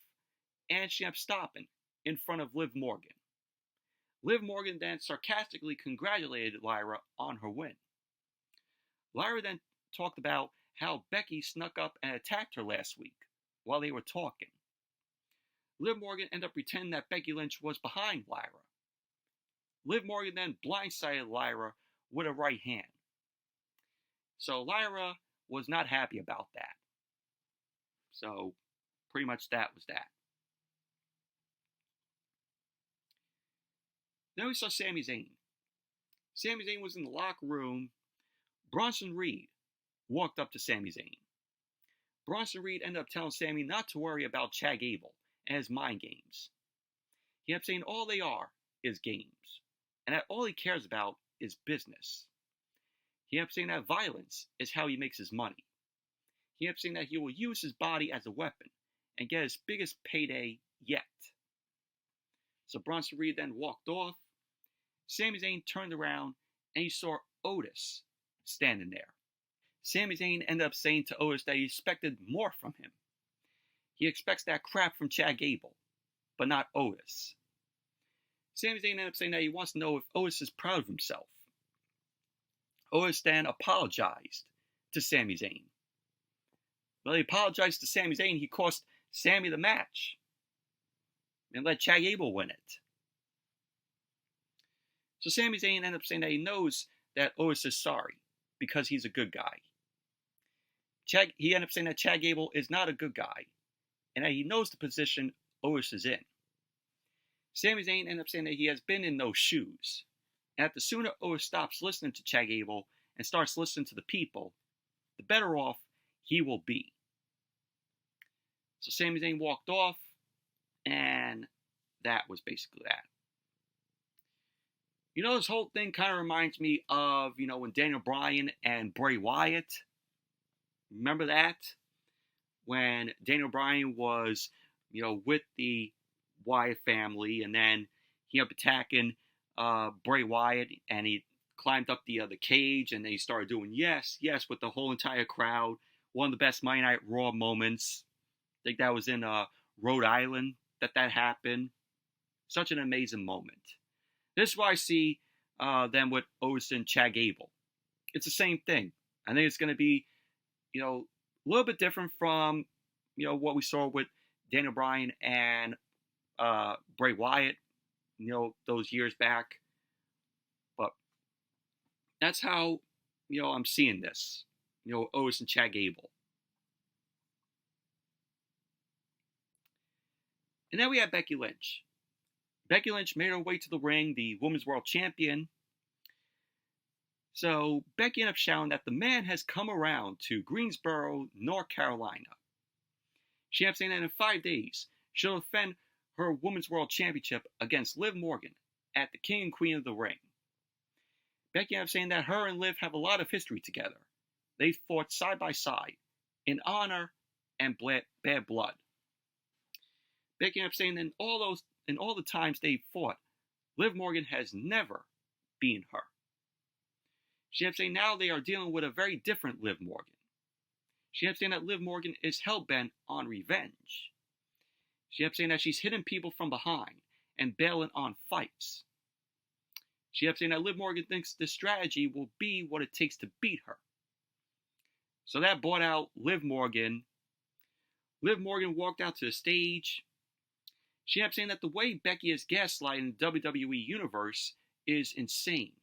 and she ended up stopping in front of Liv Morgan. Liv Morgan then sarcastically congratulated Lyra on her win. Lyra then talked about how Becky snuck up and attacked her last week while they were talking. Liv Morgan ended up pretending that Becky Lynch was behind Lyra. Liv Morgan then blindsided Lyra with a right hand. So Lyra was not happy about that. So pretty much that was that. Then we saw Sami Zayn. Sami Zayn was in the locker room. Bronson Reed walked up to Sami Zayn. Bronson Reed ended up telling Sami not to worry about Chad Gable and his mind games. He kept saying all they are is games, and that all he cares about is business. He kept saying that violence is how he makes his money. He kept saying that he will use his body as a weapon and get his biggest payday yet. So Bronson Reed then walked off. Sami Zayn turned around and he saw Otis standing there. Sami Zayn ended up saying to Otis that he expected more from him. He expects that crap from Chad Gable, but not Otis. Sami Zayn ended up saying that he wants to know if Otis is proud of himself. Otis then apologized to Sami Zayn. Well, he apologized to Sami Zayn. He cost Sami the match and let Chad Gable win it. So Sami Zayn ended up saying that he knows that Otis is sorry because he's a good guy. He ended up saying that Chad Gable is not a good guy and that he knows the position Otis is in. Sami Zayn ended up saying that he has been in those shoes, and that the sooner Otis stops listening to Chad Gable and starts listening to the people, the better off he will be. So Sami Zayn walked off, and that was basically that. You know, this whole thing kind of reminds me of, when Daniel Bryan and Bray Wyatt. Remember that? When Daniel Bryan was, with the Wyatt family, and then he ended up attacking Bray Wyatt, and he climbed up the cage, and then he started doing yes, yes, with the whole entire crowd. One of the best Monday Night Raw moments. I think that was in Rhode Island that happened. Such an amazing moment. This is why I see them with Otis and Chad Gable. It's the same thing. I think it's going to be, a little bit different from, what we saw with Daniel Bryan and Bray Wyatt, those years back. But that's how, I'm seeing this, Otis and Chad Gable. And then we have Becky Lynch. Becky Lynch made her way to the ring, the Women's World Champion. So Becky ended up shouting that the man has come around to Greensboro, North Carolina. She ended up saying that in 5 days, she'll defend her Women's World Championship against Liv Morgan at the King and Queen of the Ring. Becky ended up saying that her and Liv have a lot of history together. They fought side by side in honor and bad blood. Becky ended up saying that in all the times they fought, Liv Morgan has never beaten her. She ended up saying now they are dealing with a very different Liv Morgan. She ended up saying that Liv Morgan is hell-bent on revenge. She ended up saying that she's hitting people from behind and bailing on fights. She ended up saying that Liv Morgan thinks this strategy will be what it takes to beat her. So that brought out Liv Morgan. Liv Morgan walked out to the stage. She ended up saying that the way Becky is gaslighting the WWE Universe is insane.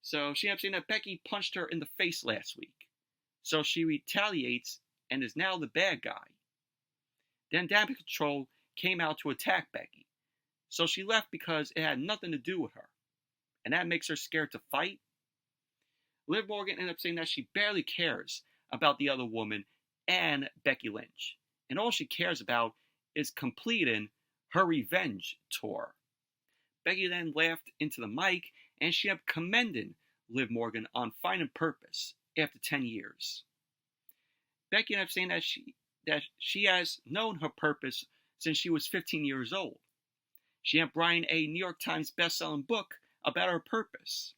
So she ended up saying that Becky punched her in the face last week. So she retaliates and is now the bad guy. Then Damage Control came out to attack Becky. So she left because it had nothing to do with her. And that makes her scared to fight. Liv Morgan ended up saying that she barely cares about the other woman and Becky Lynch. And all she cares about is completing her revenge tour. Becky then laughed into the mic and she ended up commending Liv Morgan on finding purpose after 10 years. Becky ended up saying that she has known her purpose since she was 15 years old. She helped write a New York Times best-selling book about her purpose.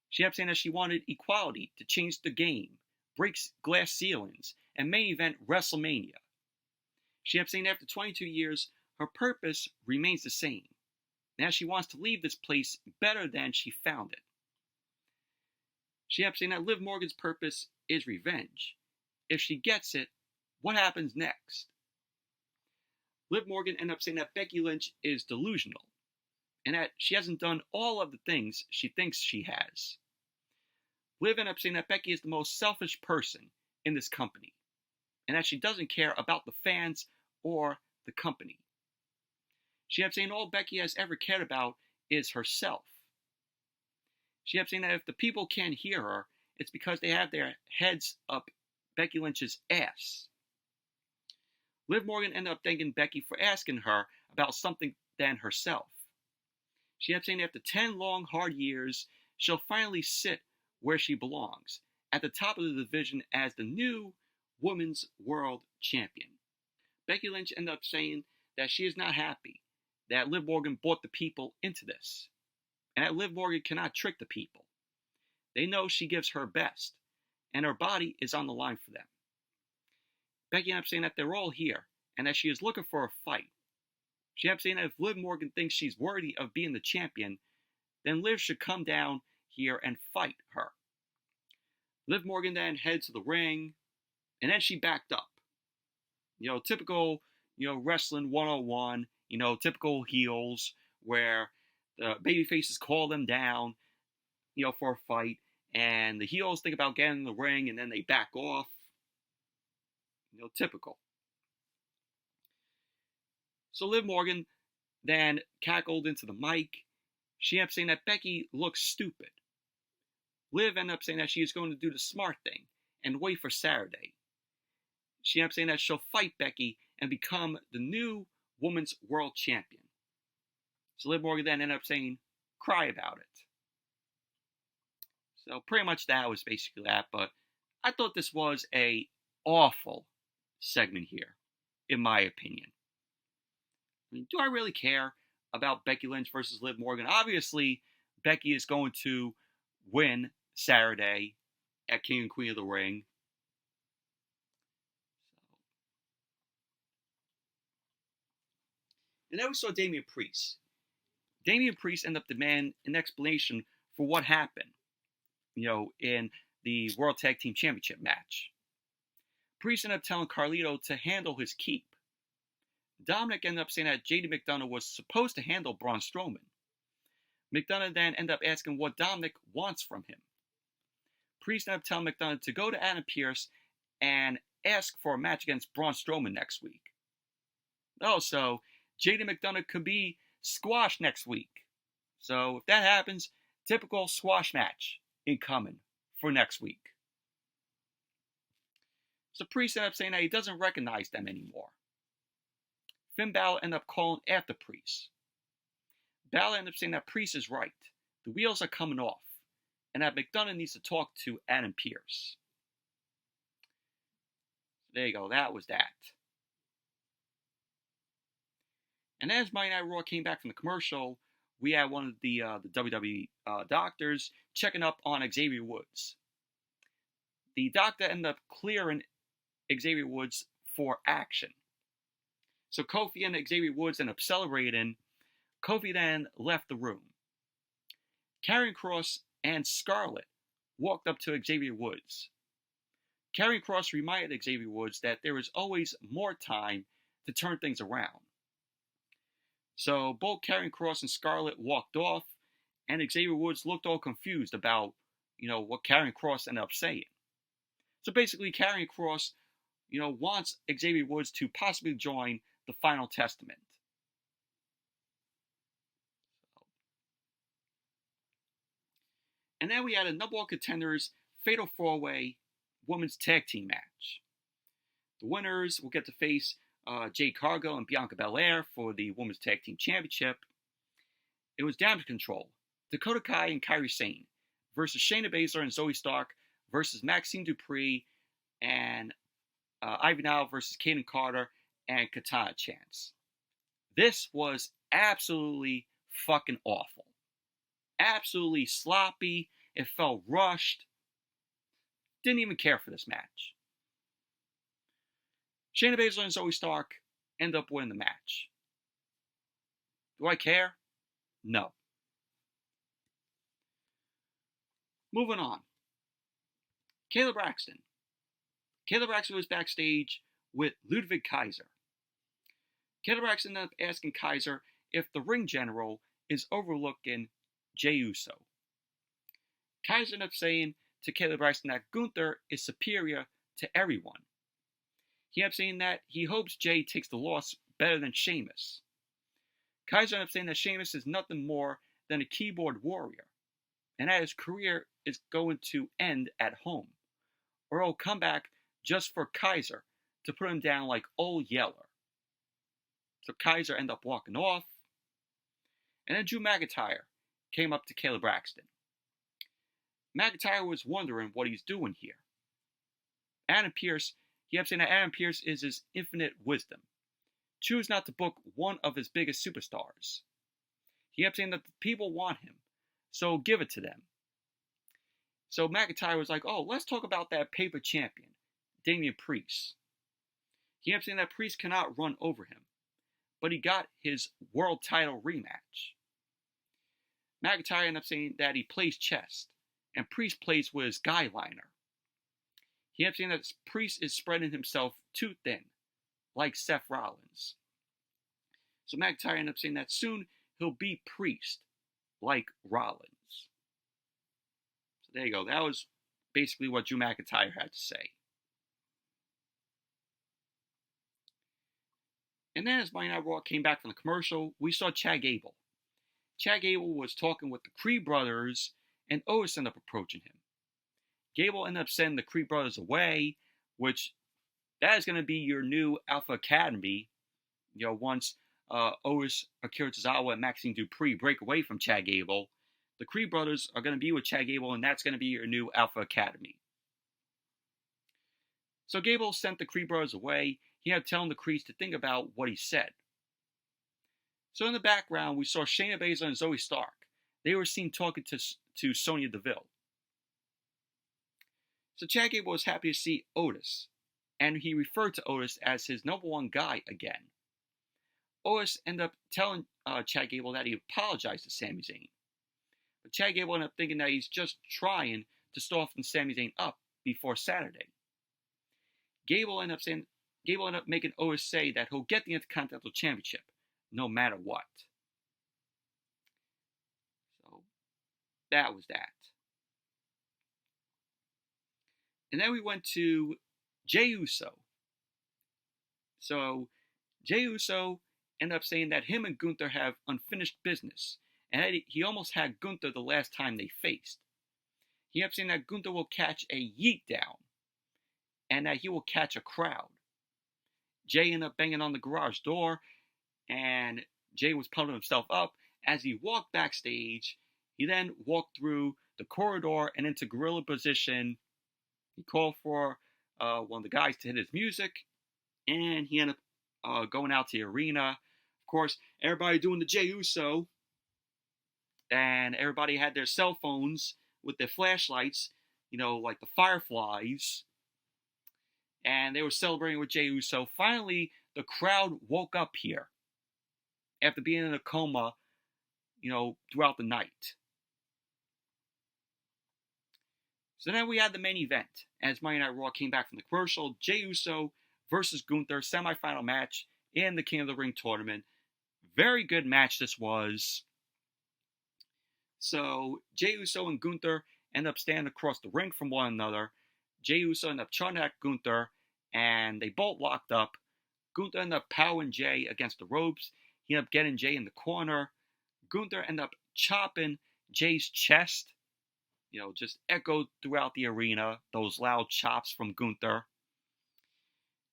She kept saying that she wanted equality to change the game, break glass ceilings, and main event WrestleMania. She kept saying that after 22 years, her purpose remains the same. Now she wants to leave this place better than she found it. She kept saying that Liv Morgan's purpose is revenge. If she gets it, what happens next? Liv Morgan ended up saying that Becky Lynch is delusional, and that she hasn't done all of the things she thinks she has. Liv ended up saying that Becky is the most selfish person in this company, and that she doesn't care about the fans or the company. She kept saying all Becky has ever cared about is herself. She kept saying that if the people can't hear her, it's because they have their heads up Becky Lynch's ass. Liv Morgan ended up thanking Becky for asking her about something than herself. She kept saying that after 10 long, hard years, she'll finally sit where she belongs, at the top of the division as the new Women's World Champion. Becky Lynch ended up saying that she is not happy that Liv Morgan brought the people into this, and that Liv Morgan cannot trick the people. They know she gives her best, and her body is on the line for them. Becky ended up saying that they're all here, and that she is looking for a fight. She ended up saying that if Liv Morgan thinks she's worthy of being the champion, then Liv should come down here and fight her. Liv Morgan then heads to the ring, and then she backed up. Typical, wrestling 101, typical heels where the baby faces call them down, for a fight, and the heels think about getting in the ring and then they back off. Typical. So Liv Morgan then cackled into the mic. She ended up saying that Becky looks stupid. Liv ended up saying that she is going to do the smart thing and wait for Saturday. She ended up saying that she'll fight Becky and become the new Women's World Champion. So Liv Morgan then ended up saying, cry about it. So pretty much that was basically that, but I thought this was a awful segment here, in my opinion. Do I really care about Becky Lynch versus Liv Morgan? Obviously, Becky is going to win Saturday at King and Queen of the Ring. And then we saw Damian Priest. Damian Priest ended up demanding an explanation for what happened, in the World Tag Team Championship match. Priest ended up telling Carlito to handle his keep. Dominic ended up saying that JD McDonagh was supposed to handle Braun Strowman. McDonagh then ended up asking what Dominic wants from him. Priest ended up telling McDonagh to go to Adam Pearce and ask for a match against Braun Strowman next week. So JD McDonagh could be squashed next week. So if that happens, typical squash match incoming for next week. So Priest ended up saying that he doesn't recognize them anymore. Finn Balor ended up calling after Priest. Balor ended up saying that Priest is right. The wheels are coming off, and that McDonagh needs to talk to Adam Pearce. There you go, that was that. And as Monday Night Raw came back from the commercial, we had one of the WWE doctors checking up on Xavier Woods. The doctor ended up clearing Xavier Woods for action. So Kofi and Xavier Woods ended up celebrating. Kofi then left the room. Karrion Kross and Scarlett walked up to Xavier Woods. Karrion Kross reminded Xavier Woods that there is always more time to turn things around. So both Karrion Kross and Scarlett walked off, and Xavier Woods looked all confused about, what Karrion Kross ended up saying. So basically, Karrion Kross, wants Xavier Woods to possibly join the Final Testament. And then we had a number one contenders Fatal 4-Way Women's Tag Team match. The winners will get to face Jade Cargill and Bianca Belair for the Women's Tag Team Championship. It was Damage Control, Dakota Kai and Kairi Sane versus Shayna Baszler and Zoey Stark versus Maxxine Dupri and Ivy Nile versus Kayden Carter and Katana chants. This was absolutely fucking awful. Absolutely sloppy. It felt rushed. Didn't even care for this match. Shayna Baszler and Zoey Stark end up winning the match. Do I care? No. Moving on. Kayla Braxton. Kayla Braxton was backstage with Ludwig Kaiser. Kayla Braxton ended up asking Kaiser if the ring general is overlooking Jey Uso. Kaiser ended up saying to Kayla Braxton that Gunther is superior to everyone. He ended up saying that he hopes Jey takes the loss better than Sheamus. Kaiser ended up saying that Sheamus is nothing more than a keyboard warrior, and that his career is going to end at home, or he'll come back just for Kaiser to put him down like Old Yeller. So Kaiser ended up walking off, and then Drew McIntyre came up to Kayla Braxton. McIntyre was wondering what he's doing here. Adam Pearce, he kept saying that Adam Pearce is his infinite wisdom. Choose not to book one of his biggest superstars. He kept saying that the people want him, so give it to them. So McIntyre was like, oh, let's talk about that paper champion, Damian Priest. He kept saying that Priest cannot run over him, but he got his world title rematch. McIntyre ended up saying that he plays chess, and Priest plays with his guy liner. He ended up saying that Priest is spreading himself too thin, like Seth Rollins. So McIntyre ended up saying that soon he'll beat Priest, like Rollins. So there you go. That was basically what Drew McIntyre had to say. And then as Monday Night Raw came back from the commercial, we saw Chad Gable. Chad Gable was talking with the Creed brothers, and Otis ended up approaching him. Gable ended up sending the Creed brothers away, which that is going to be your new Alpha Academy. You know, once Otis, Akira Tozawa, and Maxxine Dupri break away from Chad Gable, the Creed brothers are going to be with Chad Gable, and that's going to be your new Alpha Academy. So Gable sent the Creed brothers away. He had telling the Creeds to think about what he said. So in the background, we saw Shayna Baszler and Zoey Stark. They were seen talking to Sonya Deville. So Chad Gable was happy to see Otis, and he referred to Otis as his number one guy again. Otis ended up telling Chad Gable that he apologized to Sami Zayn. But Chad Gable ended up thinking that he's just trying to soften Sami Zayn up before Saturday. Gable ended up making Otis say that he'll get the Intercontinental Championship, no matter what. So, that was that. And then we went to Jey Uso. So, Jey Uso ended up saying that him and Gunther have unfinished business, and that he almost had Gunther the last time they faced. He ended up saying that Gunther will catch a yeet down, and that he will catch a crowd. Jey ended up banging on the garage door, and Jey was pumping himself up. As he walked backstage, he then walked through the corridor and into gorilla position. He called for one of the guys to hit his music, and he ended up going out to the arena. Of course, everybody doing the Jey Uso, and everybody had their cell phones with their flashlights, you know, like the fireflies, and they were celebrating with Jey Uso. Finally, the crowd woke up here after being in a coma, you know, throughout the night. So then we had the main event. As Monday Night Raw came back from the commercial, Jey Uso versus Gunther, semifinal match in the King of the Ring tournament. Very good match this was. So Jey Uso and Gunther end up standing across the ring from one another. Jey Uso ended up charging at Gunther, and they both locked up. Gunther ended up powering Jey against the ropes. He ended up getting Jey in the corner. Gunther ended up chopping Jey's chest. You know, just echoed throughout the arena, those loud chops from Gunther.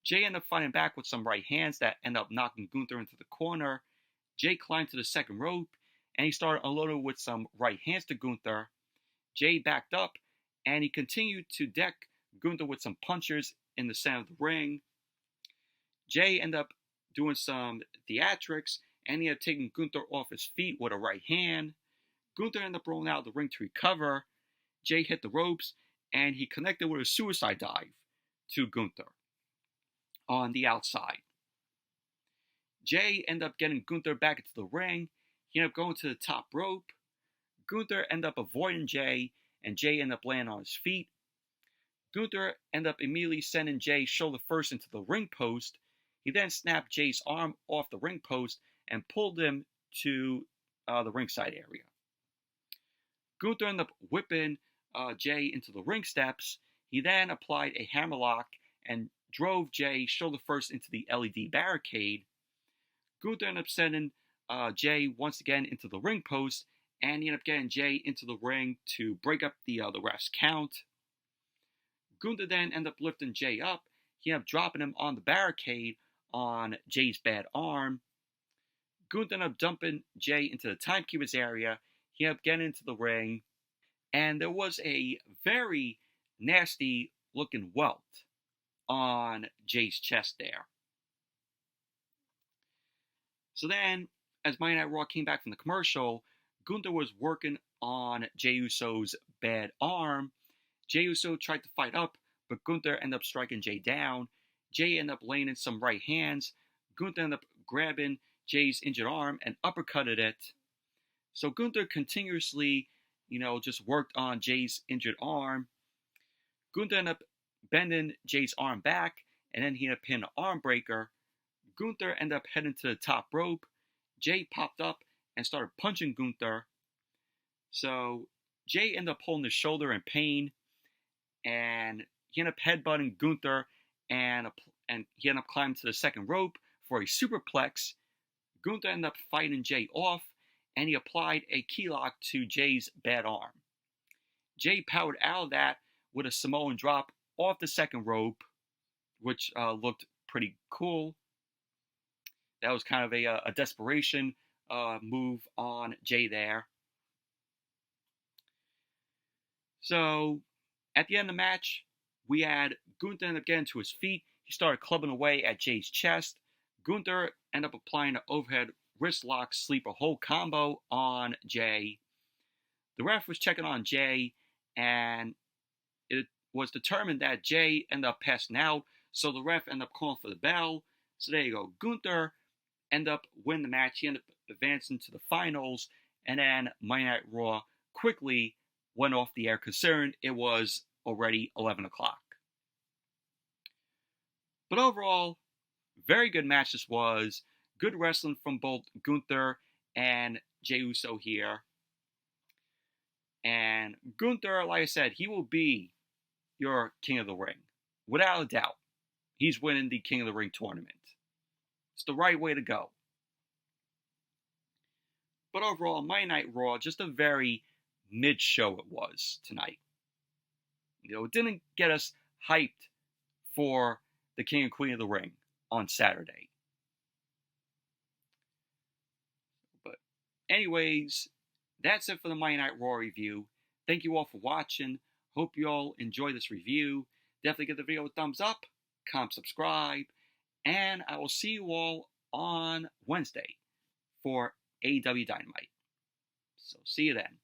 Jey ended up fighting back with some right hands that ended up knocking Gunther into the corner. Jey climbed to the second rope, and he started unloading with some right hands to Gunther. Jey backed up, and he continued to deck Gunther with some punches in the center of the ring. Jey ended up doing some theatrics, and he had taken Gunther off his feet with a right hand. Gunther ended up rolling out of the ring to recover. Jey hit the ropes, and he connected with a suicide dive to Gunther on the outside. Jey ended up getting Gunther back into the ring. He ended up going to the top rope. Gunther ended up avoiding Jey, and Jey ended up landing on his feet. Gunther ended up immediately sending Jey shoulder first into the ring post. He then snapped Jey's arm off the ring post and pulled him to the ringside area. Gunther ended up whipping Jey into the ring steps. He then applied a hammerlock and drove Jey shoulder first into the LED barricade. Gunther ended up sending Jey once again into the ring post, and he ended up getting Jey into the ring to break up the ref's count. Gunther then ended up lifting Jey up. He ended up dropping him on the barricade on Jey's bad arm. Gunther ended up dumping Jey into the timekeeper's area. He ended up getting into the ring, and there was a very nasty looking welt on Jey's chest there. So then, as Monday Night Raw came back from the commercial, Gunther was working on Jey Uso's bad arm. Jey Uso tried to fight up, but Gunther ended up striking Jey down. Jey ended up laying in some right hands. Gunther ended up grabbing Jey's injured arm and uppercutted it. So Gunther continuously, just worked on Jey's injured arm. Gunther ended up bending Jey's arm back, and then he ended up hitting an arm breaker. Gunther ended up heading to the top rope. Jey popped up and started punching Gunther. So Jey ended up holding his shoulder in pain, and he ended up headbutting Gunther, and he ended up climbing to the second rope for a superplex. Gunther ended up fighting Jey off, and he applied a key lock to Jey's bad arm. Jey powered out of that with a Samoan drop off the second rope, which looked pretty cool. That was kind of a desperation move on Jey there. So, at the end of the match, we had Gunther end up getting to his feet. He started clubbing away at Jey's chest. Gunther ended up applying an overhead wrist lock sleeper hold combo on Jey. The ref was checking on Jey, and it was determined that Jey ended up passing out, so the ref ended up calling for the bell. So there you go. Gunther ended up winning the match. He ended up advancing to the finals, and then Monday Night Raw quickly went off the air, considering it was already 11 o'clock. But overall, very good match this was. Good wrestling from both Gunther and Jey Uso here. And Gunther, like I said, he will be your King of the Ring. Without a doubt. He's winning the King of the Ring tournament. It's the right way to go. But overall, Monday Night Raw, just a very mid-show it was tonight. It didn't get us hyped for the King and Queen of the Ring on Saturday. But anyways, that's it for the Monday Night Raw review. Thank you all for watching. Hope you all enjoy this review. Definitely give the video a thumbs up, comment, subscribe, and I will see you all on Wednesday for AEW Dynamite. So see you then.